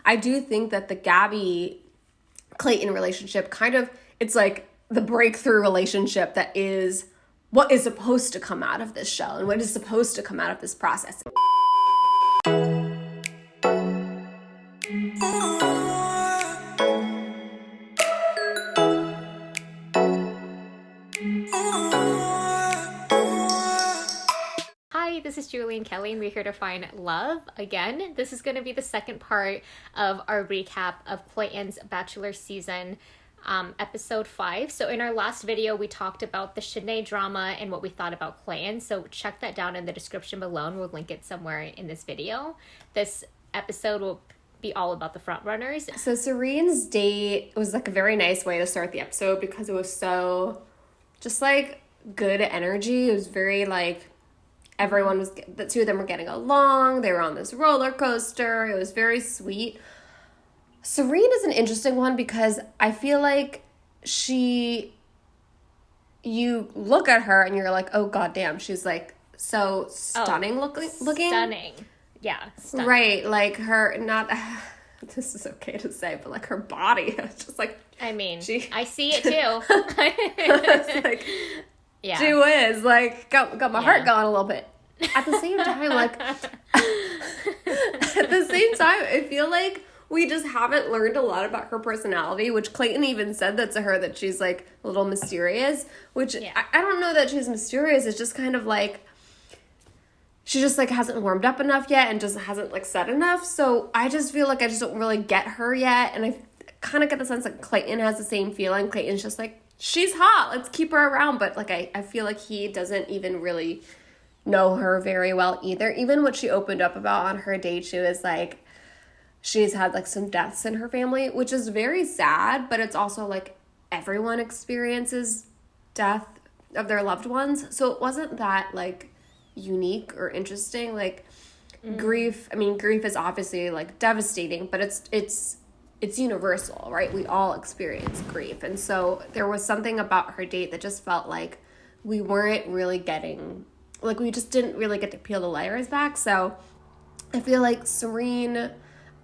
I do think that the Gabby Clayton relationship it's like the breakthrough relationship that is what is supposed to come out of this show and what is supposed to come out of this process. Hi, this is Julie and Kelly, and we're here to find love again. This is going to be the second part of our recap of Clayton's Bachelor season, episode 5. So in our last video, we talked about the Shanae drama and what we thought about Clayton. So check that down in the description below, and we'll link it somewhere in this video. This episode will be all about the frontrunners. So Serene's date was like a very nice way to start the episode because it was so just like good energy. It was very like the two of them were getting along. They were on this roller coaster. It was very sweet. Serene is an interesting one because I feel like you look at her and you're like, oh goddamn, she's like so stunning looking. Stunning. Yeah. Stunning. Right. Like her, not, this is okay to say, but like her body, it's just like. I mean, I see it too. It's like, yeah. She whiz, like, got my heart going a little bit. At the same time, I feel like we just haven't learned a lot about her personality, which Clayton even said that to her, that she's, like, a little mysterious, which I don't know that she's mysterious. It's just kind of, like, she just, like, hasn't warmed up enough yet and just hasn't, like, said enough. So I just feel like I just don't really get her yet, and I kind of get the sense that Clayton has the same feeling. Clayton's just like, she's hot, let's keep her around. But like I feel like he doesn't even really know her very well either. Even what she opened up about on her date, she was like, she's had like some deaths in her family, which is very sad, but it's also like everyone experiences death of their loved ones. So it wasn't that like unique or interesting. Like grief is obviously like devastating, but it's universal, right? We all experience grief. And so there was something about her date that just felt like we weren't really getting, like we just didn't really get to peel the layers back. So I feel like Serene,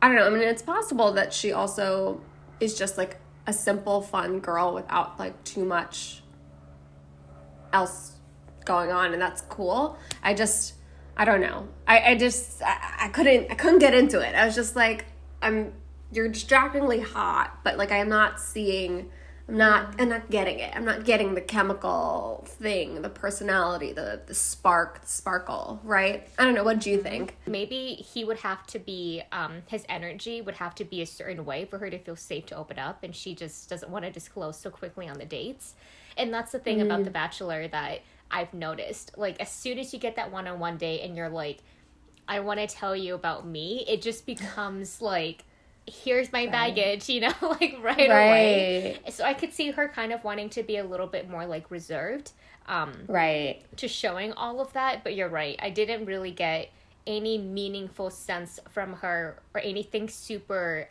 I don't know, I mean, it's possible that she also is just like a simple, fun girl without like too much else going on, and that's cool. I don't know. I couldn't get into it. I was just like, you're distractingly hot, but like I'm not getting it. I'm not getting the chemical thing, the personality, the sparkle, right? I don't know. What do you think? Maybe he would have to be, his energy would have to be a certain way for her to feel safe to open up, and she just doesn't want to disclose so quickly on the dates. And that's the thing about The Bachelor that I've noticed. Like, as soon as you get that one-on-one date and you're like, I want to tell you about me, it just becomes like, here's my baggage, like right away. So I could see her kind of wanting to be a little bit more like reserved, to showing all of that. But you're right, I didn't really get any meaningful sense from her or anything super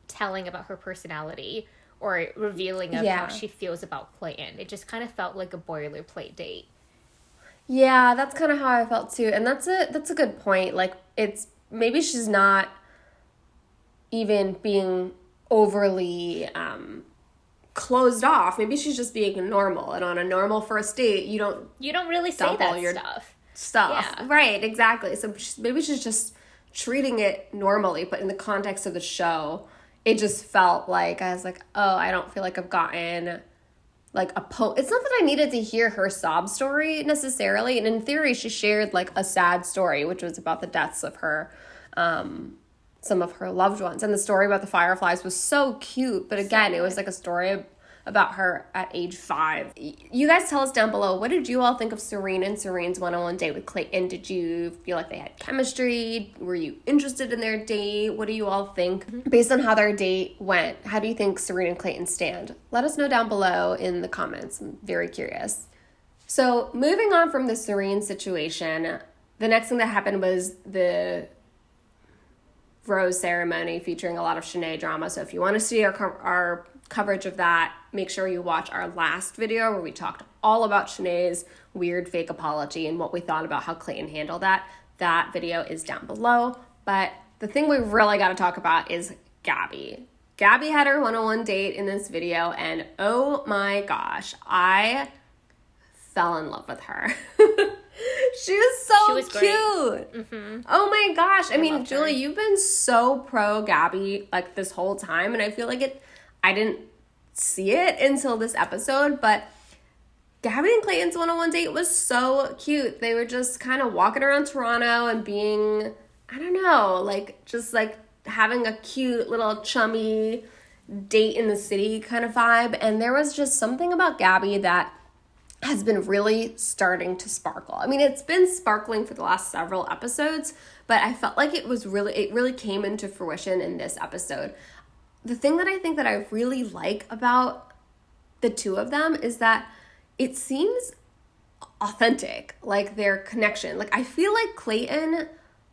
telling about her personality or revealing of how she feels about Clayton. It just kind of felt like a boilerplate date. Yeah, that's kind of how I felt too. And that's a good point. Like, it's maybe she's not even being overly closed off. Maybe she's just being normal, and on a normal first date you don't really say that stuff. Yeah. Right, exactly. So maybe she's just treating it normally, but in the context of the show it just felt like I was like, oh, I don't feel like I've gotten like it's not that I needed to hear her sob story necessarily, and in theory she shared like a sad story, which was about the deaths of her some of her loved ones. And the story about the fireflies was so cute. But again, it was like a story about her at age 5. You guys tell us down below, what did you all think of Serene and Serene's one-on-one date with Clayton? Did you feel like they had chemistry? Were you interested in their date? What do you all think? Based on how their date went, how do you think Serene and Clayton stand? Let us know down below in the comments. I'm very curious. So moving on from the Serene situation, the next thing that happened was the rose ceremony featuring a lot of Shanae drama. So if you want to see our coverage of that, make sure you watch our last video where we talked all about Shanae's weird fake apology and what we thought about how Clayton handled that. That video is down below. But the thing we really got to talk about is Gabby. Gabby had her one-on-one date in this video, and oh my gosh, I fell in love with her. She was cute. Mm-hmm. Oh my gosh. I mean, Julie, her. you've been so pro Gabby like this whole time, and I feel like I didn't see it until this episode, but Gabby and Clayton's one-on-one date was so cute. They were just kind of walking around Toronto and being, I don't know, like just like having a cute little chummy date in the city kind of vibe. And there was just something about Gabby that has been really starting to sparkle. I mean, it's been sparkling for the last several episodes, but I felt like it really came into fruition in this episode. The thing that I think that I really like about the two of them is that it seems authentic, like their connection. Like, I feel like Clayton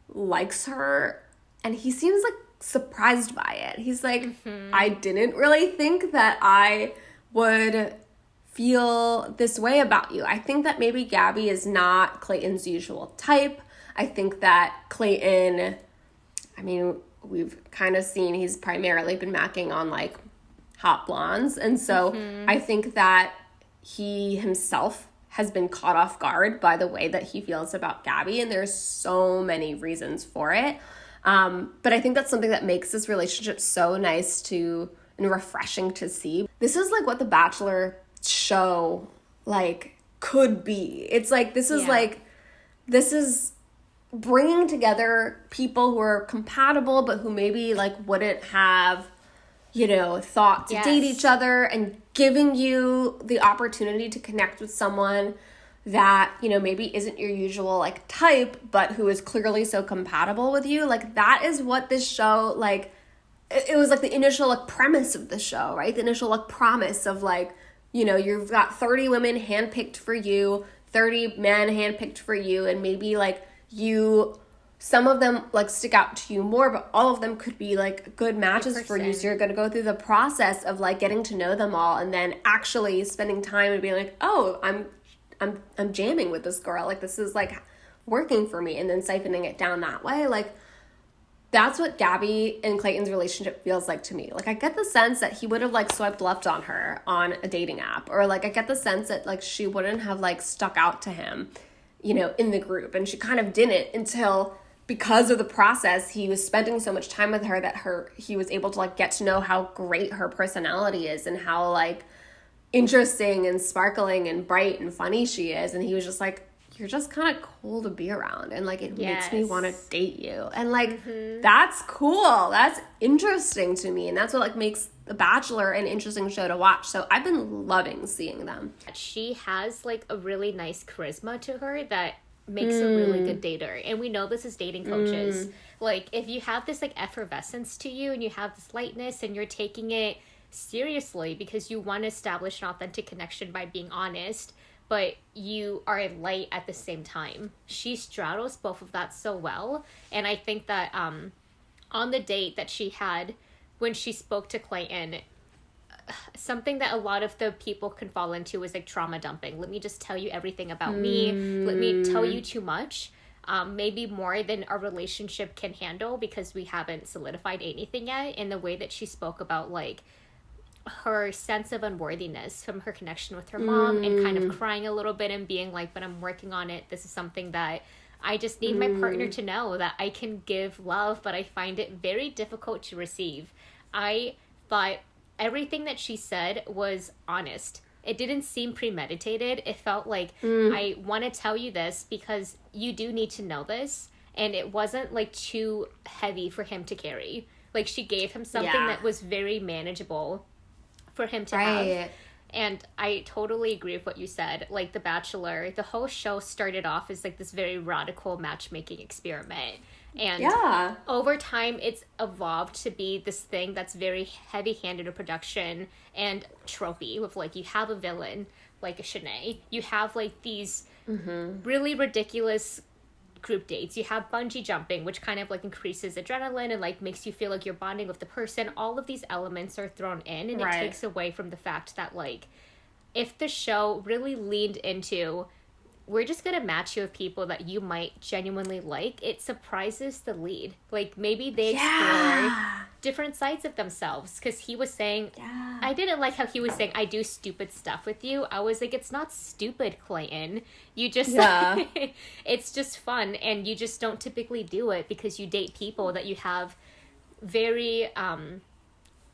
likes her and he seems like surprised by it. He's like, I didn't really think that I would feel this way about you. I think that maybe Gabby is not Clayton's usual type. I think that Clayton, I mean, we've kind of seen he's primarily been macking on like hot blondes. And so I think that he himself has been caught off guard by the way that he feels about Gabby. And there's so many reasons for it. But I think that's something that makes this relationship so nice to and refreshing to see. This is like what the Bachelor show like could be. It's like this is bringing together people who are compatible but who maybe like wouldn't have, you know, thought to date each other, and giving you the opportunity to connect with someone that, you know, maybe isn't your usual like type but who is clearly so compatible with you. Like, that is what this show, like, it was like the initial like premise of the show, right? The initial like promise of like, you know, you've got 30 women handpicked for you, 30 men handpicked for you, and maybe like some of them like stick out to you more, but all of them could be like good matches for you. So you're going to go through the process of like getting to know them all, and then actually spending time and being like, oh, I'm jamming with this girl. Like, this is like working for me, and then siphoning it down that way. Like, that's what Gabby and Clayton's relationship feels like to me. Like, I get the sense that he would have like swiped left on her on a dating app, or like I get the sense that like she wouldn't have like stuck out to him, you know, in the group. And she kind of didn't until, because of the process, he was spending so much time with her that he was able to like get to know how great her personality is and how like interesting and sparkling and bright and funny she is. And he was just like, you're just kind of cool to be around, and like it makes me want to date you. And like that's cool, that's interesting to me, and that's what like makes The Bachelor an interesting show to watch. So I've been loving seeing them. She has like a really nice charisma to her that makes a really good dater. And we know this as dating coaches. Like, if you have this like effervescence to you, and you have this lightness, and you're taking it seriously because you want to establish an authentic connection by being honest, but you are light at the same time. She straddles both of that so well. And I think that on the date that she had, when she spoke to Clayton, something that a lot of the people can fall into is like trauma dumping. Let me just tell you everything about me. Let me tell you too much. Maybe more than our relationship can handle, because we haven't solidified anything yet. In the way that she spoke about like her sense of unworthiness from her connection with her mom, and kind of crying a little bit and being like, but I'm working on it. This is something that I just need my partner to know, that I can give love, but I find it very difficult to receive. I thought everything that she said was honest. It didn't seem premeditated. It felt like, I want to tell you this because you do need to know this. And it wasn't like too heavy for him to carry. Like, she gave him something that was very manageable for him to have. And I totally agree with what you said. Like, The Bachelor, the whole show started off as like this very radical matchmaking experiment. And over time, it's evolved to be this thing that's very heavy-handed in production and tropey, with like, you have a villain like a Shanae. You have like these really ridiculous group dates. You have bungee jumping, which kind of like increases adrenaline and like makes you feel like you're bonding with the person. All of these elements are thrown in, and it takes away from the fact that like, if the show really leaned into we're just gonna match you with people that you might genuinely like, it surprises the lead. Like, maybe they explore different sides of themselves. Because he was saying, I didn't like how he was saying, I do stupid stuff with you. I was like, it's not stupid, Clayton. You just, it's just fun. And you just don't typically do it because you date people that you have very,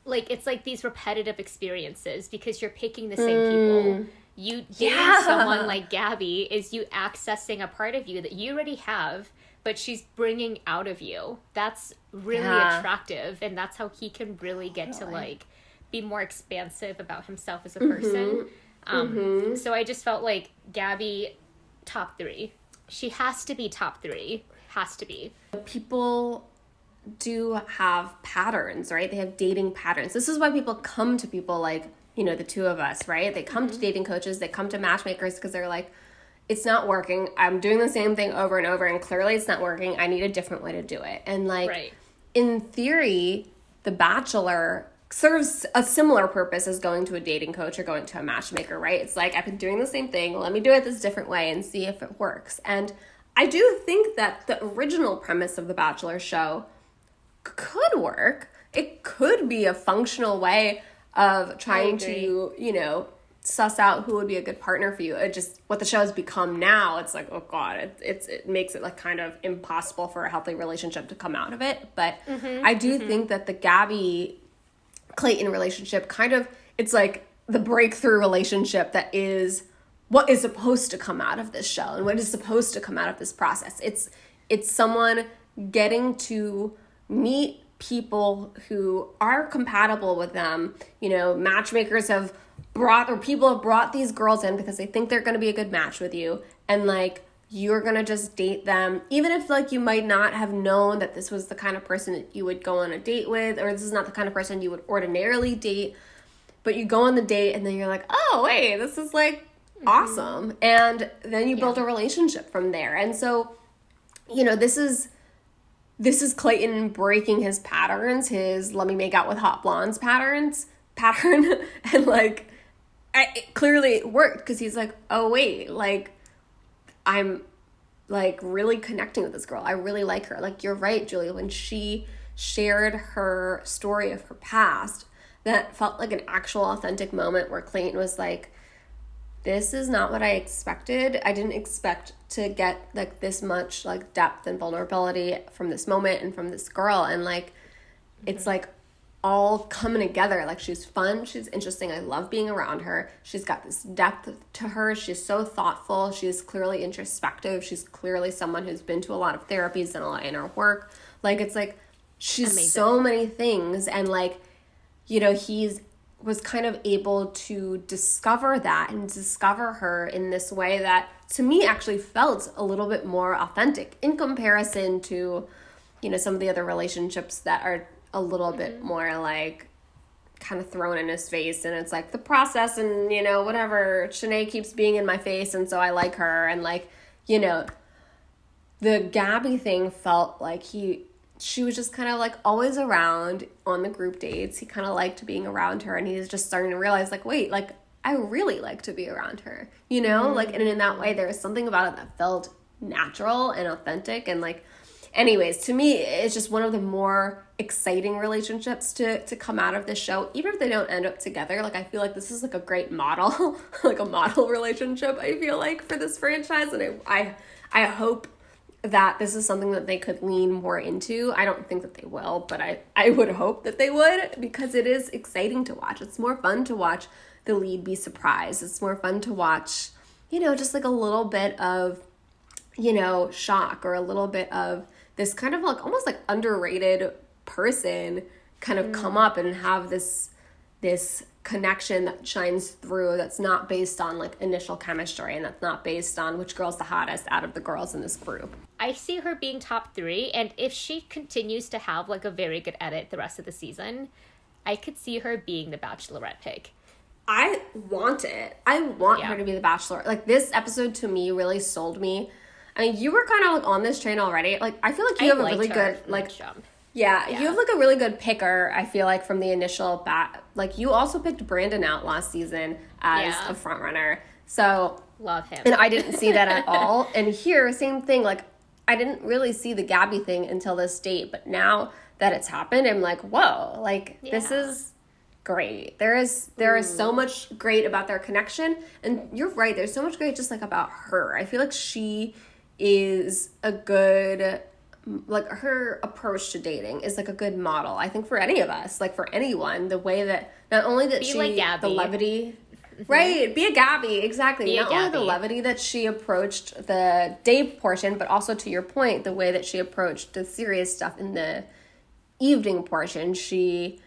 like, it's like these repetitive experiences because you're picking the same people. You dating someone like Gabby is you accessing a part of you that you already have, but she's bringing out of you. That's really attractive, and that's how he can really get to, like, be more expansive about himself as a person. So I just felt like Gabby, top 3. She has to be top 3. Has to be. People do have patterns, right? They have dating patterns. This is why people come to people like, you know, the two of us, right? They come to dating coaches, they come to matchmakers because they're like, it's not working. I'm doing the same thing over and over, and clearly it's not working. I need a different way to do it. And like, in theory, The Bachelor serves a similar purpose as going to a dating coach or going to a matchmaker, right? It's like, I've been doing the same thing. Let me do it this different way and see if it works. And I do think that the original premise of The Bachelor show could work. It could be a functional way of trying to, you know, suss out who would be a good partner for you. It just, what the show has become now, it's like, oh God, it makes it like kind of impossible for a healthy relationship to come out of it. But I do think that the Gabby Clayton relationship kind of, it's like the breakthrough relationship that is what is supposed to come out of this show and what is supposed to come out of this process. It's someone getting to meet people who are compatible with them. You know, matchmakers have brought, or people have brought these girls in because they think they're going to be a good match with you, and like, you're going to just date them, even if like you might not have known that this was the kind of person that you would go on a date with, or this is not the kind of person you would ordinarily date, but you go on the date and then you're like, oh wait, this is like awesome, and then you build a relationship from there. And so, you know, this is Clayton breaking his patterns, his let me make out with hot blondes pattern. And like, it clearly worked because he's like, oh wait, like, I'm like really connecting with this girl. I really like her. Like, you're right, Julia, when she shared her story of her past, that felt like an actual authentic moment where Clayton was like, this is not what I expected. I didn't expect to get like this much like depth and vulnerability from this moment and from this girl. And like, it's like all coming together. Like, she's fun, she's interesting, I love being around her, she's got this depth to her, she's so thoughtful, she's clearly introspective, she's clearly someone who's been to a lot of therapies and a lot in her work. Like, it's like, she's amazing. So many things. And like, you know, was kind of able to discover that and discover her in this way that to me actually felt a little bit more authentic in comparison to, you know, some of the other relationships that are a little bit more like kind of thrown in his face, and it's like the process and, you know, whatever, Shanae keeps being in my face and so I like her. And like, you know, the Gabby thing felt like she was just kind of like always around on the group dates. He kind of liked being around her, and he's just starting to realize like, wait, like, I really like to be around her, you know? Like, and in that way, there was something about it that felt natural and authentic. And like, anyways, to me, it's just one of the more exciting relationships to come out of this show, even if they don't end up together. Like, I feel like this is like a great model, like a model relationship, I feel like, for this franchise. And I hope that this is something that they could lean more into. I don't think that they will, but I would hope that they would, because it is exciting to watch. It's more fun to watch the lead be surprised. It's more fun to watch, you know, just like a little bit of, you know, shock, or a little bit of this kind of like almost like underrated person kind of come up and have this connection that shines through, that's not based on like initial chemistry, and that's not based on which girl's the hottest out of the girls in this group. I see her being top 3, and if she continues to have like a very good edit the rest of the season, I could see her being the Bachelorette pick. I want it. I want her to be the Bachelor. Like, this episode to me really sold me. I mean, you were kind of like on this train already. Like, I feel like you have a really good like jump. Yeah, you have like a really good picker, I feel like, from the initial like, you also picked Brandon out last season as a frontrunner. So love him. And I didn't see that at all. And here, same thing. Like, I didn't really see the Gabby thing until this date, but now that it's happened, I'm like, whoa, like this is great. There is so much great about their connection, and you're right. There's so much great just like about her. I feel like she is a good, like her approach to dating is like a good model. I think for any of us, like for anyone, the way that not only that she like Gabby. The levity. Right, be a Gabby, exactly. Be a Not only Gabby. the levity that she approached the date portion, but also to your point, the way that she approached the serious stuff in the evening portion. She,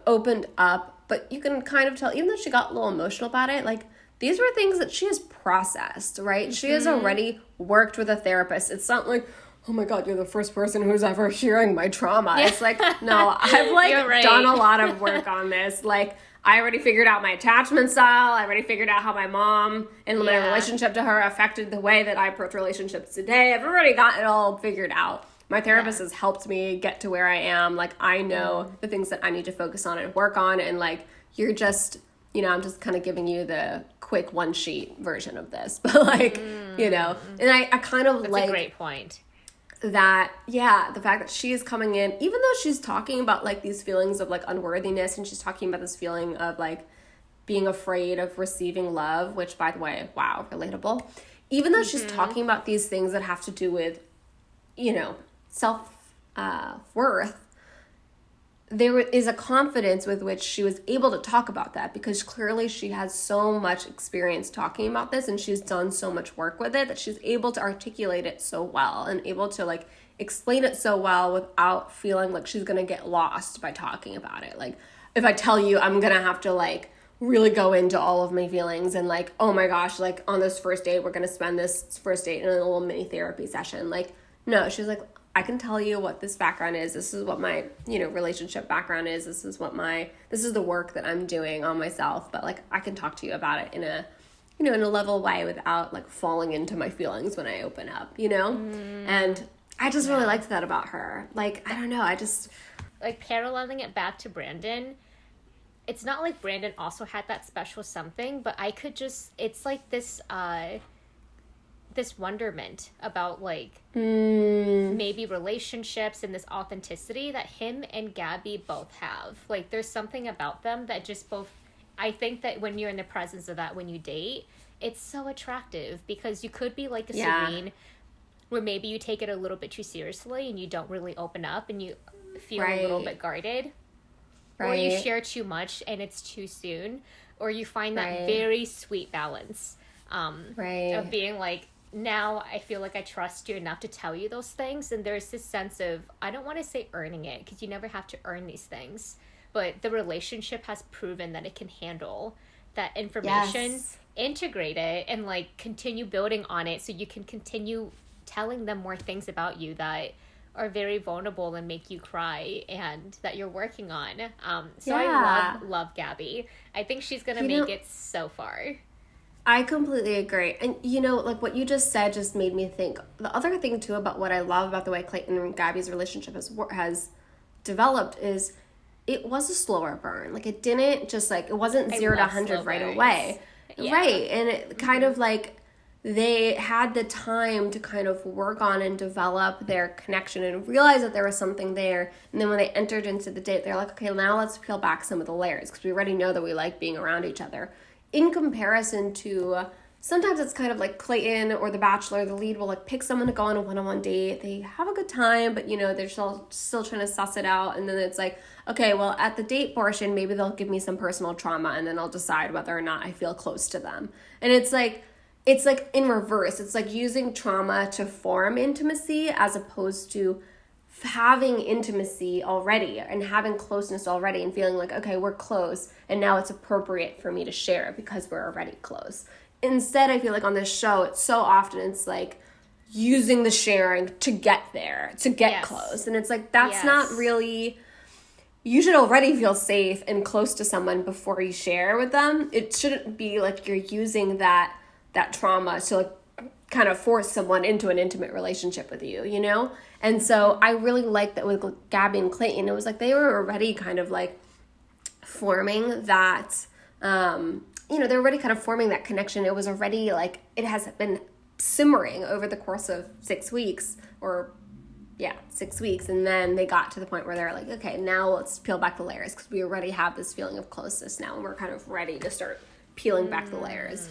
opened up, but you can kind of tell, even though she got a little emotional about it, like these were things that she has processed, right? She has already worked with a therapist. It's not like, oh my God, you're the first person who's ever hearing my trauma. Yeah. It's like, no, I've like done a lot of work on this. Like, I already figured out my attachment style. I already figured out how my mom and my relationship to her affected the way that I approach relationships today. I've already got it all figured out. My therapist has helped me get to where I am. Like, I know the things that I need to focus on and work on. And like, you're just, I'm just kind of giving you the quick one sheet version of this. But like, and I kind of That's like. a great point. That, the fact that she is coming in, even though she's talking about like these feelings of like unworthiness, and she's talking about this feeling of like being afraid of receiving love, which by the way, wow, relatable. Even though she's talking about these things that have to do with, self worth, there is a confidence with which she was able to talk about that, because clearly she has so much experience talking about this, and she's done so much work with it that she's able to articulate it so well and able to like explain it so well without feeling like she's gonna get lost by talking about it. Like, if I tell you, I'm gonna have to like really go into all of my feelings and like, oh my gosh, like on this first date, we're gonna spend this first date in a little mini therapy session. Like, no, she's like, I can tell you what this background is. This is what my, relationship background is. This is the work that I'm doing on myself. But like, I can talk to you about it in a, in a level way without like falling into my feelings when I open up, And I just really liked that about her. Like, I don't know. I just like paralleling it back to Brandon. It's not like Brandon also had that special something, but I could just, it's like this wonderment about like maybe relationships and this authenticity that him and Gabby both have. Like, there's something about them that just both, I think that when you're in the presence of that, when you date, it's so attractive, because you could be like a Serene, where maybe you take it a little bit too seriously and you don't really open up and you feel a little bit guarded, or you share too much and it's too soon, or you find that very sweet balance of being like, now I feel like I trust you enough to tell you those things. And there's this sense of, I don't want to say earning it, because you never have to earn these things, but the relationship has proven that it can handle that information, integrate it, and like continue building on it, so you can continue telling them more things about you that are very vulnerable and make you cry and that you're working on. I love Gabby. I think she's gonna make it so far. I completely agree. And, like what you just said just made me think. The other thing, too, about what I love about the way Clayton and Gabby's relationship has developed is it was a slower burn. Like, it didn't just, like, it wasn't 0 to 100 right away. Yeah. Right. And it kind of, like, they had the time to kind of work on and develop their connection and realize that there was something there. And then when they entered into the date, they're like, okay, now let's peel back some of the layers, because we already know that we like being around each other. In comparison to, sometimes it's kind of like Clayton or the Bachelor, the lead will like pick someone to go on a one-on-one date. They have a good time, but they're still trying to suss it out. And then it's like, okay, well, at the date portion, maybe they'll give me some personal trauma, and then I'll decide whether or not I feel close to them. And it's like in reverse. It's like using trauma to form intimacy, as opposed to having intimacy already and having closeness already and feeling like, okay, we're close and now it's appropriate for me to share because we're already close. Instead, I feel like on this show, it's so often it's like using the sharing to get there, to get close. And it's like, that's not really, you should already feel safe and close to someone before you share with them. It shouldn't be like you're using that trauma to like kind of force someone into an intimate relationship with you, And so I really like that with Gabby and Clayton. It was like they were already kind of like forming that they're already kind of forming that connection. It was already like, it has been simmering over the course of 6 weeks, or 6 weeks. And then they got to the point where they're like, okay, now let's peel back the layers, because we already have this feeling of closeness now, and we're kind of ready to start peeling back the layers,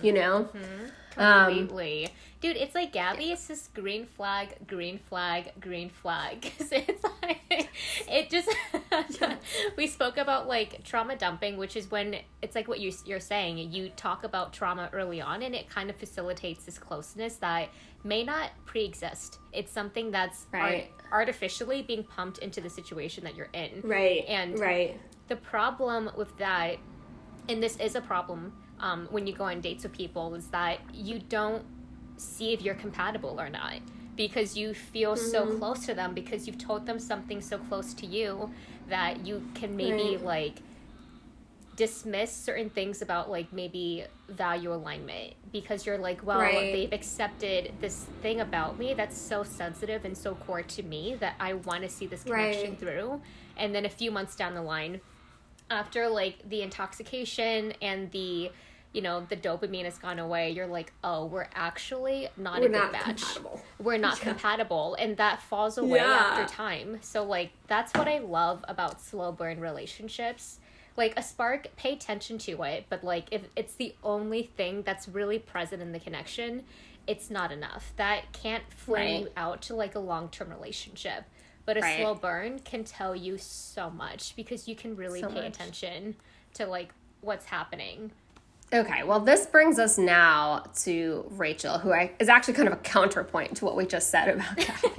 Completely. Dude, it's like Gabby is this green flag. So it's like, it just, we spoke about like trauma dumping, which is when it's like what you're saying, you talk about trauma early on, and it kind of facilitates this closeness that may not pre-exist. It's something that's artificially being pumped into the situation that you're in. Right. And the problem with that, and this is a problem when you go on dates with people, is that you don't see if you're compatible or not, because you feel so close to them, because you've told them something so close to you that you can maybe like dismiss certain things about like maybe value alignment, because you're like, well, they've accepted this thing about me that's so sensitive and so core to me that I want to see this connection through. And then a few months down the line, after like the intoxication and the the dopamine has gone away, you're like, oh, we're actually not a good match. We're not compatible. And that falls away after time. So like, that's what I love about slow burn relationships. Like, a spark, pay attention to it, but like, if it's the only thing that's really present in the connection, it's not enough. That can't flame you out to like a long-term relationship. But a slow burn can tell you so much, because you can really pay attention to like what's happening. Okay, well, this brings us now to Rachel, who is actually kind of a counterpoint to what we just said about Gabby,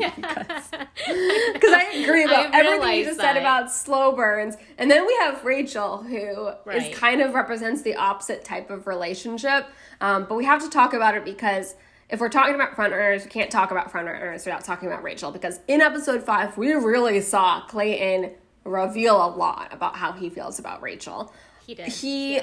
because I agree about everything you just said about slow burns. And then we have Rachel, who is kind of represents the opposite type of relationship. But we have to talk about it, because if we're talking about frontrunners, we can't talk about frontrunners without talking about Rachel, because in episode 5, we really saw Clayton reveal a lot about how he feels about Rachel. He did. He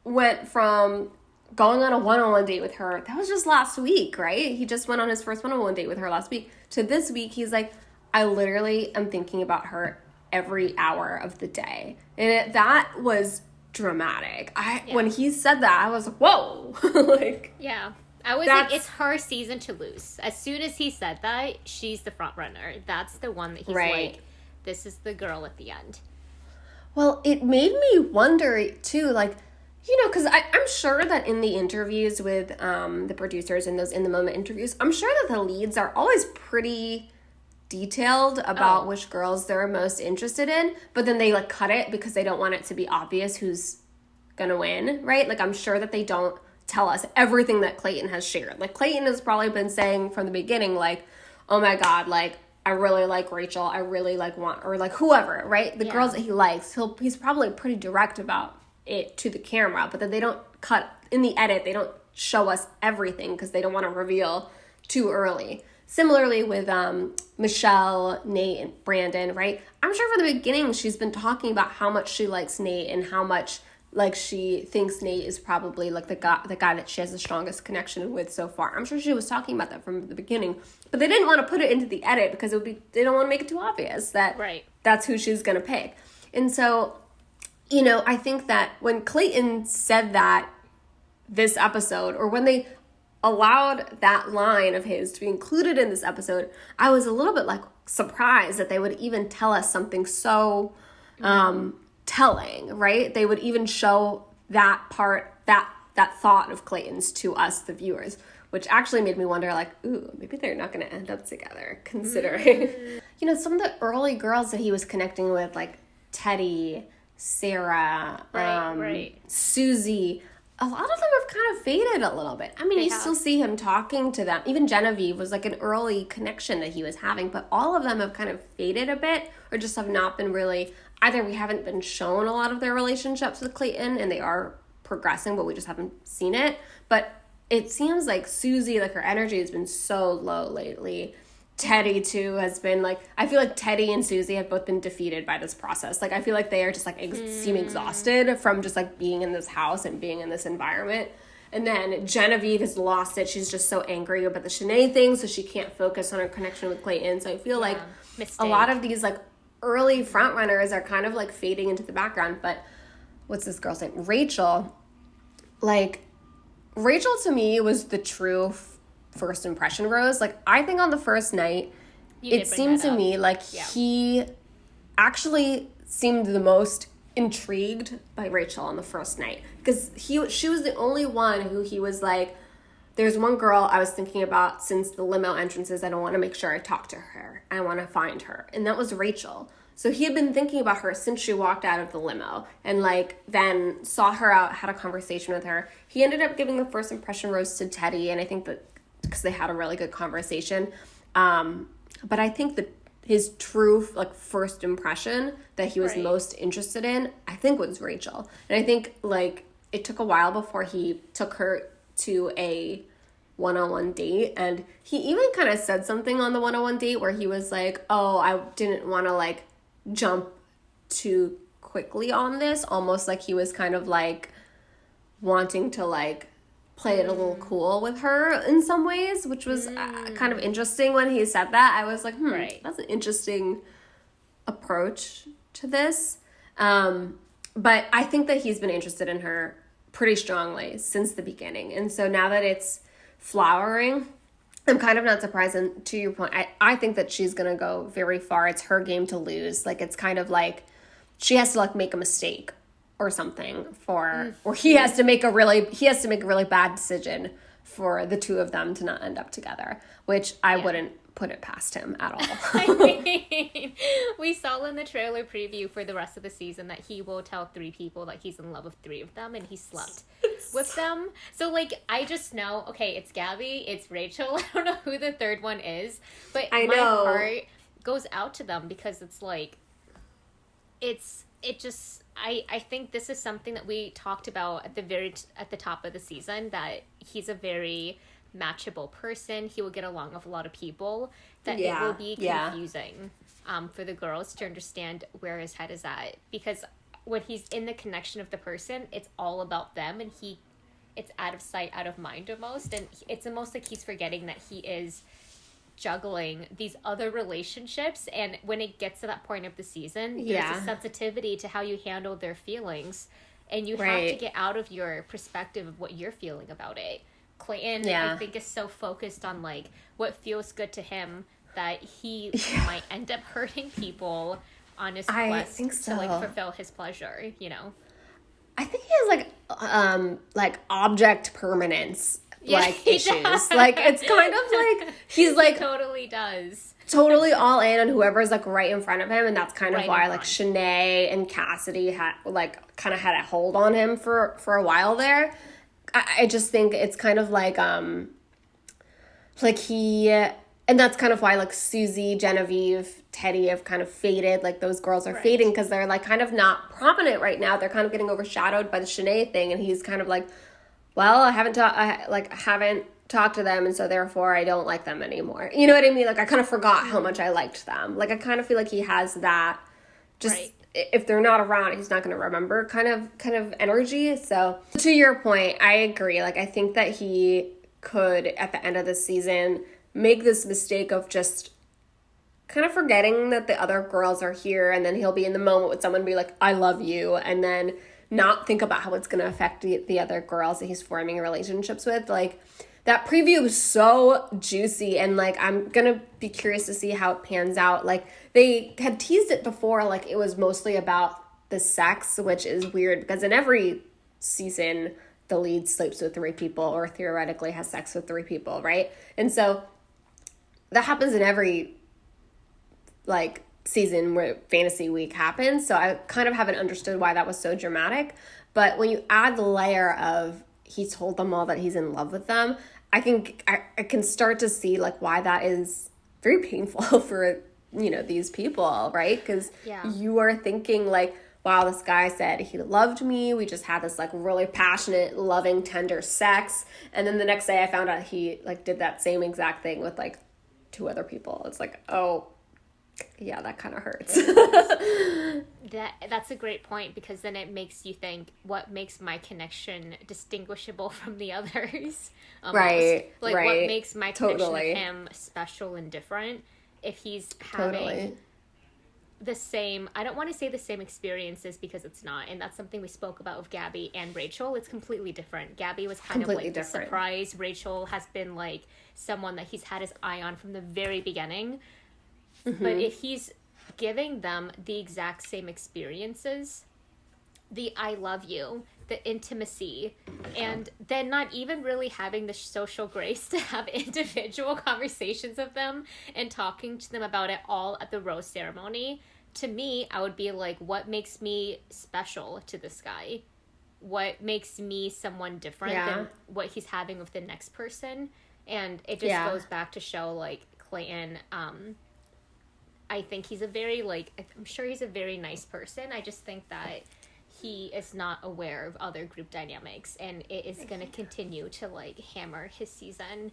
went from going on a one-on-one date with her, that was just last week, right? He just went on his first one-on-one date with her last week, to this week, he's like, I literally am thinking about her every hour of the day. And that was dramatic. When he said that, I was like, whoa. I was like, it's her season to lose. As soon as he said that, she's the front runner. That's the one that he's like, this is the girl at the end. Well, it made me wonder too, like, because I'm sure that in the interviews with the producers and those in-the-moment interviews, I'm sure that the leads are always pretty detailed about which girls they're most interested in, but then they, like, cut it because they don't want it to be obvious who's gonna win, right? Like, I'm sure that they don't tell us everything that Clayton has shared. Like, Clayton has probably been saying from the beginning, like, oh my God, like, I really like Rachel, I really like or like whoever, right? The girls that he likes, he's probably pretty direct about it to the camera, but then they don't cut in the edit, they don't show us everything because they don't want to reveal too early. Similarly with Michelle, Nate, and Brandon, right? I'm sure from the beginning she's been talking about how much she likes Nate and how much like she thinks Nate is probably like the guy that she has the strongest connection with so far. I'm sure she was talking about that from the beginning, but they didn't want to put it into the edit because they don't want to make it too obvious that that's who she's gonna pick. And so, I think that when Clayton said that this episode, or when they allowed that line of his to be included in this episode, I was a little bit like surprised that they would even tell us something so telling, right? They would even show that part, that thought of Clayton's to us, the viewers, which actually made me wonder, like, ooh, maybe they're not going to end up together, considering, some of the early girls that he was connecting with, like Teddy, Sarah, Susie, a lot of them have kind of faded a little bit. I mean, you still see him talking to them. Even Genevieve was like an early connection that he was having, but all of them have kind of faded a bit, or just have not been really, either we haven't been shown a lot of their relationships with Clayton and they are progressing, but we just haven't seen it. But it seems like Susie, like her energy has been so low lately. Teddy too has been like, I feel like Teddy and Susie have both been defeated by this process. Like, I feel like they are just like seem exhausted from just like being in this house and being in this environment. And then Genevieve has lost it. She's just so angry about the Shanae thing, so she can't focus on her connection with Clayton. So I feel like a lot of these like early frontrunners are kind of like fading into the background. But what's this girl's name? Rachel like, Rachel to me was the true first impression rose. Like, I think on the first night, it seemed to me like he actually seemed the most intrigued by Rachel on the first night. Because she was the only one who he was like, there's one girl I was thinking about since the limo entrances. I don't want to make sure I talk to her. I want to find her. And that was Rachel. So he had been thinking about her since she walked out of the limo and like then saw her out, had a conversation with her. He ended up giving the first impression rose to Teddy, and I think that because they had a really good conversation. But I think that his true like first impression that he was most interested in, I think was Rachel. And I think like it took a while before he took her to a one-on-one date, and he even kind of said something on the one-on-one date where he was like, oh, I didn't want to like jump too quickly on this, almost like he was kind of like wanting to like play it a little cool with her in some ways, which was kind of interesting when he said that. I was like, that's an interesting approach to this. But I think that he's been interested in her pretty strongly since the beginning. And so now that it's flowering, I'm kind of not surprised. And to your point, I think that she's going to go very far. It's her game to lose. Like, it's kind of like she has to like make a mistake or something or he has to make a really bad decision for the two of them to not end up together, which I wouldn't put it past him at all. I mean, we saw in the trailer preview for the rest of the season that he will tell 3 people that he's in love with 3 of them and he slept with them. So, like, I just know, okay, it's Gabby, it's Rachel. I don't know who the third one is, but my heart goes out to them because it's like, I think this is something that we talked about at the top of the season, that he's a very matchable person. He will get along with a lot of people, that it will be confusing for the girls to understand where his head is at, because when he's in the connection of the person, it's all about them, and it's out of sight, out of mind almost, and it's almost like he's forgetting that he is juggling these other relationships. And when it gets to that point of the season, there's a sensitivity to how you handle their feelings, and you have to get out of your perspective of what you're feeling about it. Clayton, I think, is so focused on like what feels good to him that he might end up hurting people on his quest to like fulfill his pleasure, you know. I think he has like object permanence issues. Like, it's kind of like he's like he totally does. Totally all in on whoever's like right in front of him, and that's kind of why like Shanae and Cassidy had like kind of had a hold on him for a while there. I just think it's kind of like he, and that's kind of why like Susie, Genevieve, Teddy have kind of faded. Like those girls are fading because they're like kind of not prominent right now. They're kind of getting overshadowed by the Shanae thing, and he's kind of like, well, I haven't talked to them, and so therefore I don't like them anymore. You know what I mean? Like I kind of forgot how much I liked them. Like I kind of feel like he has that just if they're not around, he's not going to remember kind of energy. So to your point, I agree. Like I think that he could at the end of the season make this mistake of just kind of forgetting that the other girls are here, and then he'll be in the moment with someone and be like, I love you, and then not think about how it's going to affect the other girls that he's forming relationships with. Like that preview was so juicy, and like I'm gonna be curious to see how it pans out. Like they had teased it before, like it was mostly about the sex, which is weird because in every season the lead sleeps with 3 people or theoretically has sex with 3 people, right? And so that happens in every like season where Fantasy Week happens. So I kind of haven't understood why that was so dramatic. But when you add the layer of he told them all that he's in love with them, I can start to see like why that is very painful for, you know, these people, right? Because you are thinking like, wow, this guy said he loved me. We just had this like really passionate, loving, tender sex. And then the next day I found out he like did that same exact thing with like 2 other people. It's like, oh, yeah, that kind of hurts. That's a great point, because then it makes you think, what makes my connection distinguishable from the others? Almost. Right. Like what makes my connection with him special and different? If he's having the same, I don't want to say the same experiences because it's not, and that's something we spoke about with Gabby and Rachel. It's completely different. Gabby was kind of like the surprise. Rachel has been like someone that he's had his eye on from the very beginning. But if he's giving them the exact same experiences, the I love you, the intimacy, and then not even really having the social grace to have individual conversations with them and talking to them about it all at the rose ceremony, to me, I would be like, what makes me special to this guy? What makes me someone different than what he's having with the next person? And it just goes back to show, like, Clayton, I think he's a very, like, I'm sure he's a very nice person. I just think that he is not aware of other group dynamics, and it is going to continue to, like, hammer his season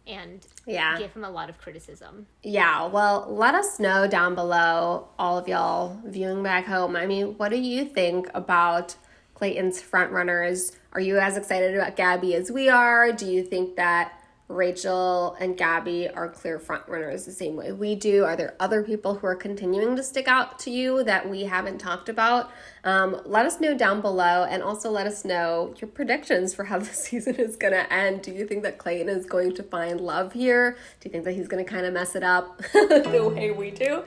and give him a lot of criticism. Yeah, well, let us know down below, all of y'all viewing back home. I mean, what do you think about Clayton's frontrunners? Are you as excited about Gabby as we are? Do you think that Rachel and Gabby are clear frontrunners the same way we do? Are there other people who are continuing to stick out to you that we haven't talked about? Let us know down below, and also let us know your predictions for how the season is going to end. Do you think that Clayton is going to find love here? Do you think that he's going to kind of mess it up the way we do?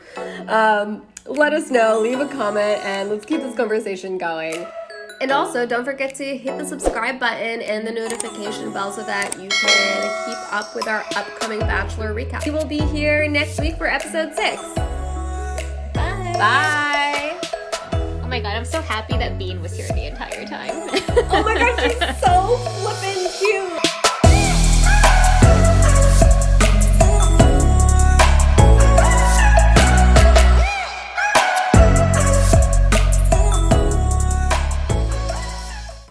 Let us know, leave a comment, and let's keep this conversation going. And also, don't forget to hit the subscribe button and the notification bell so that you can keep up with our upcoming Bachelor recap. We will be here next week for episode 6. Bye. Bye. Oh my god, I'm so happy that Bean was here the entire time. Oh my gosh, she's so flippin' cute.